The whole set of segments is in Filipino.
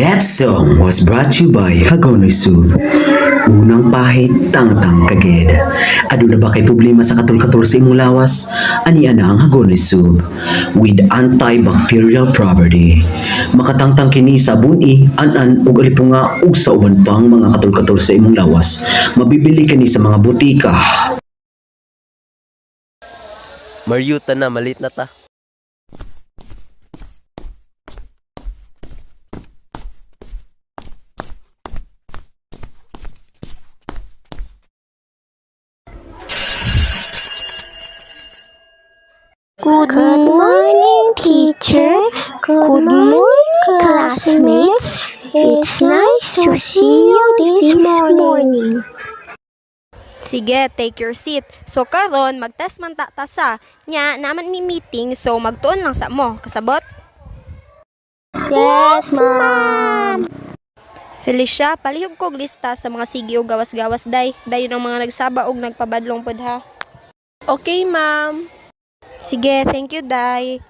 That song was brought to you by Hagonoy Soup. Unang pahit, tangtang kaged. Ado na ba kay problema sa katul-katul sa imong lawas? Ani ana ang Hagonoy Soup with antibacterial property. Makatangtang kini sa buni, anan ug alipunga ug sa uban pang mga katul-katul sa imong lawas. Mabibili kani sa mga butika. Maryuta na, malit na ta. Good morning, teacher. Good morning, classmates. It's nice to see you this morning. Sige, take your seat. So karon mag-test man ta sa nya naman mi meeting so magtuon lang sa mo. Kasabot? Yes, ma'am. Felicia, palihog kog lista sa mga sige o gawas-gawas day. Dayon ang mga nagsaba og nagpabadlong pod ha. Okay, ma'am. Sige, thank you day.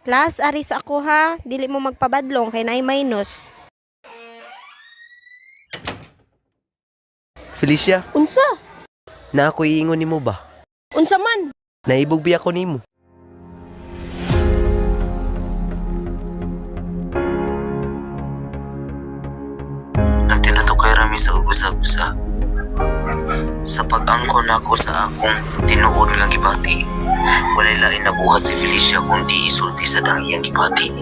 Class, aris ako ha. Dili mo magpabadlong kay naay minus. Felicia, Unsa? na ako iingon nimo ba? Unsa man? Naibugbi ako nimo. Nagtinato kay Rami sa usa-usa. Sa pag-angkon ako sa akong tinuod nga gibati, walay lain nabuhat si Felicia kundi isulti sa dahiyang gibati.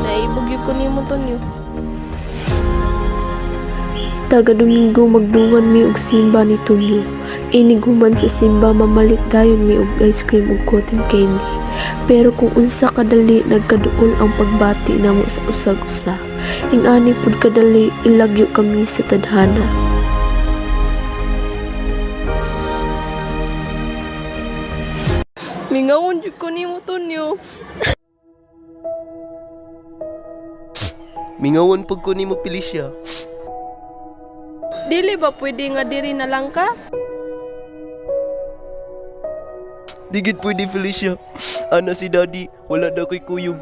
Naibugyo ko nimo Tonyo. Taga Domingo magdungan mi og simba ni Tulyo. Iniguman sa simba mamalit dayon mi og ice cream ug cotton candy. Pero kung unsa kadali nagkaduol ang pagbati namo sa usag-usa, ingani pud kadali ilagyo kami sa tadhana. Mingawon jud ko nimo Tonyo. Mingawon pag ko nimo, Felicia. Dili ba pwede nga diri na lang ka? Digid pwede, Felicia. Ana si Daddy, wala daw ko'y kuyog.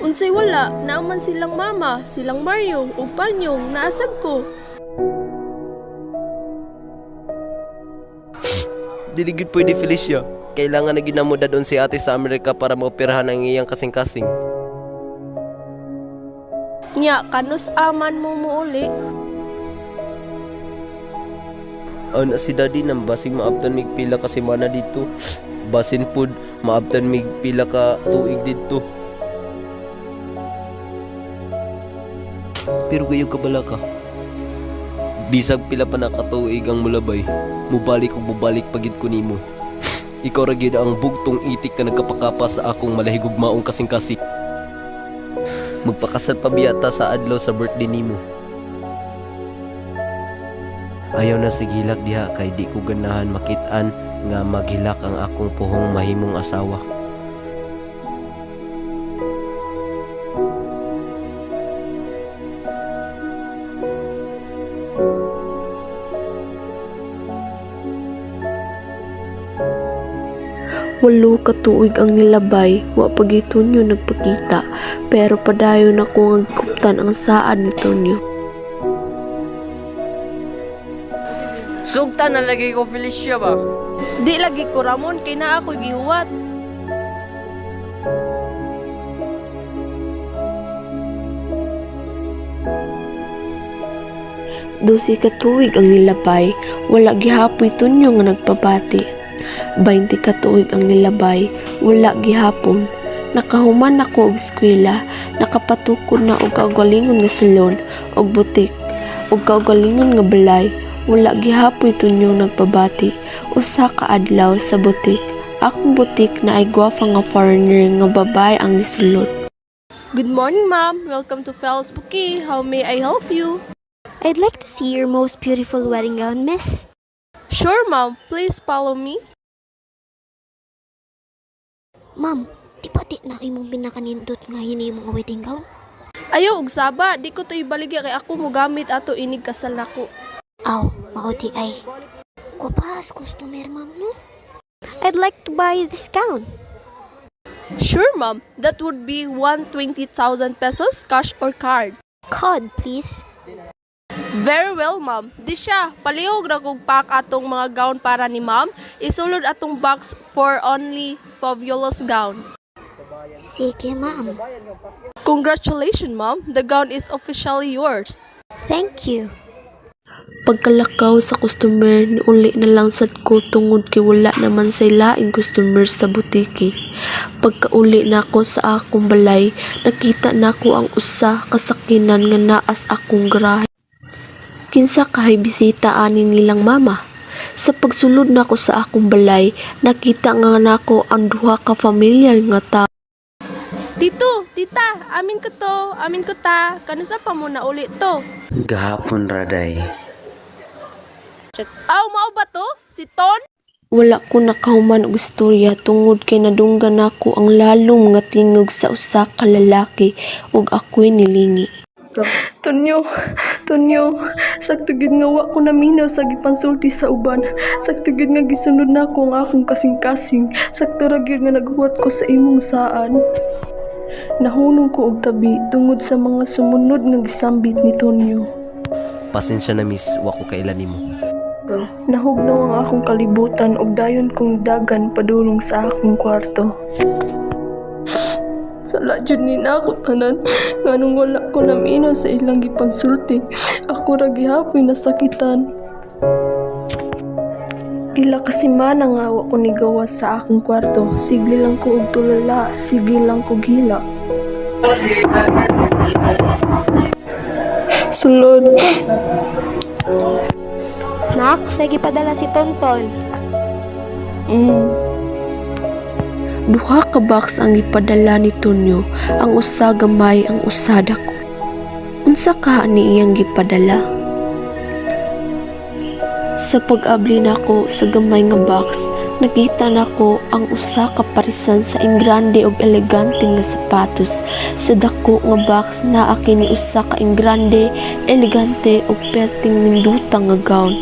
Unsay wala, naaman silang mama, silang Mario, ug Panyong, naasag ko. Diligid pwede, Felicia. Kailangan na ginamo dadon si ate sa Amerika para maoperahan ang iyang kasing-kasing. Nya, kanus aman mo uli. Ana si Daddy nang basing maabtan mig pila ka semana dito. Basin pud maabtan mig pila ka tuig dito. Pero gayong kabala ka. Bisag pila pa na katuig ang mulabay, mubalik ug mubalik pagid ko nimo. Ikaw ra gyud ang bugtong itik na nagkapakapa sa akong malahigugmaong kasing-kasing. Magpakasal pa biyata sa adlaw sa birthday nimo. Ayaw na sigilak diha kay di ko ganahan makit-an nga maghilak ang akong puhong mahimong asawa. Walo ka tuig ang nilabay, wa pagitunyo nagpakita, pero padayon ako ngagkuptan ang saad ni Tonyo. Sugta na lagi ko, Felicia ba? Di lagi ko Ramon, kay na ako gihuwat. Dosi ka tuig ang nilabay, wala gihapoy Tonyo nga nagpabati. 20 ka tuig ang nilabay, wala gihapon. Nakahuman ako og eskwela, nakapatukod na og kaugalingon nga salon og butik, og kaugalingon nga balay, wala gihapoy Tonyo nagpabati. Usa ka adlaw sa butik, akong butik na ay gwafa nga foreigner nga babay ang nisulod. Good morning, ma'am. Welcome to Fel's Bouquet. How may I help you? I'd like to see your most beautiful wedding gown, miss. Sure, ma'am. Please follow me. Ma'am, di ba di na imong pinakanindot nga hini imong wedding gown? Ayaw, og saba. Di ko to ibaligya kay ako mo gamit ato inig kasal nako. Aw, maudi ay. Kupas, customer, ma'am, no? I'd like to buy this gown. Sure, ma'am. That would be 120,000 pesos, cash or card. Card, please. Very well, ma'am. Di siya, palihog ra kog pack atong mga gown para ni ma'am. Isulod atong box for only fabulous gown. Sige, ma'am. Congratulations, ma'am. The gown is officially yours. Thank you. Pagkalakaw sa customer, niuli na lang sad ko tungod kay wala naman say laing customer sa butiki. Pagkauli na ako sa akong balay, nakita na ko ang usa kasakinan nga naas akong garahe. Kinsa kahay bisita ani nilang mama. Sa pagsulod na ko sa akong balay, nakita nga nako ang duha ka familiar nga tao. Tito, tita, amin ko to, amin ko ta. Kanusa pa mo na uli to? Gahapon raday. Aw, mao ba to? Si Ton? Wala ko nakahuman og istorya tungod kay nadunggan nako ang lalong mga tingog sa usa ka lalaki ug ako'y nilingi. Tonyo, sakto gid nga wa ko naminaw sa gipansulti sa uban. Sakto gid nga gisunod na ko ang akong kasing-kasing. Sakto ra gyud nga naghuwat ko sa imong saan. Nahunong ko og tabi tungod sa mga sumunod nga gisambit ni Tonyo. Pasensya na miss, wa ko kailan nimo. Nahugnaw ang akong kalibutan ug dayon kong dagan padulong sa akong kwarto. Sala jud ni nako tanan nganong wala ko naminaw sa ilang gipansulti. Ako ra gihapoy nasakitan. Pila ka semana nga wa ko nigawas sa akong kwarto. Sige lang ko og tulala, sige lang ko gila. Sulod. Nak, nagipadala si Tonton. Duha ka box ang ipadala ni Tonyo, ang usa gamay, ang usa dako. Unsa ka ni iyang gipadala? Sa pag-abli nako sa gamay nga box, nakita nako ang usa ka parisan sa ingrande ug elegante nga sapatos. Sa dako nga box naa kini usa ka ingrande, elegante ug perting nindutang nga gown.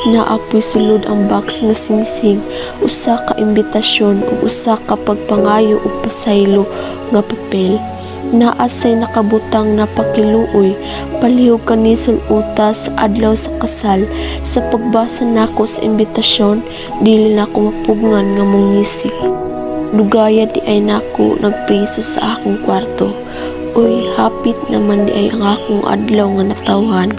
Naapoy sulod ang box nga singsing, usa ka imbitasyon ug usa ka pagpangayo ug pasaylo nga papel. Naasay nakabutang na pakiluoy, palihog kani sulota sa adlaw sa kasal. Sa pagbasa nako sa imbitasyon, dili nako mapugngan nga mungisi. Lugaya di ay nako nagpriso sa akong kwarto. Uy, hapit naman di ay ang akong adlaw nga natawhan.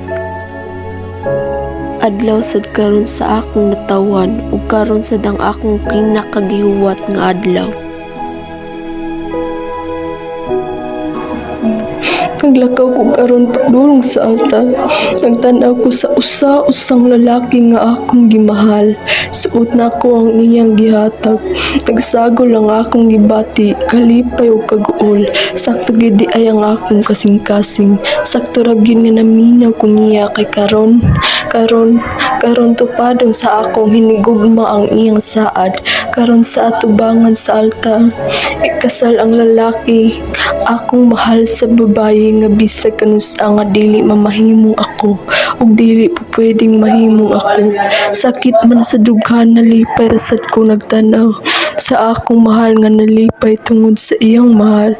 Adlaw sad karon sa akong natawan ug karon sad ang akong pinakagihuwat nga adlaw. Naglakaw ko karon padulong sa altar. Nagtanaw ko sa usa-usang lalaki nga akong gimahal. Suot na ko ang iyang gihatag. Nagsagol ang akong gibati, kalipay o kaguol. Sakto gid di ay ang akong kasing-kasing. Sakto ra gyud nga naminaw ko niya kay karon tupadong sa akong hinigugma ang iyang saad. Karon sa atubangan sa altar, ikasal ang lalaki akong mahal sa babae nga bisag kanusa nga dili mamahimong ako ug dili pa pwedeng mahimong ako. Sakit man sa dughan, nalipay rasad ko nagtanaw sa akong mahal nga nalipay tungod sa iyang mahal.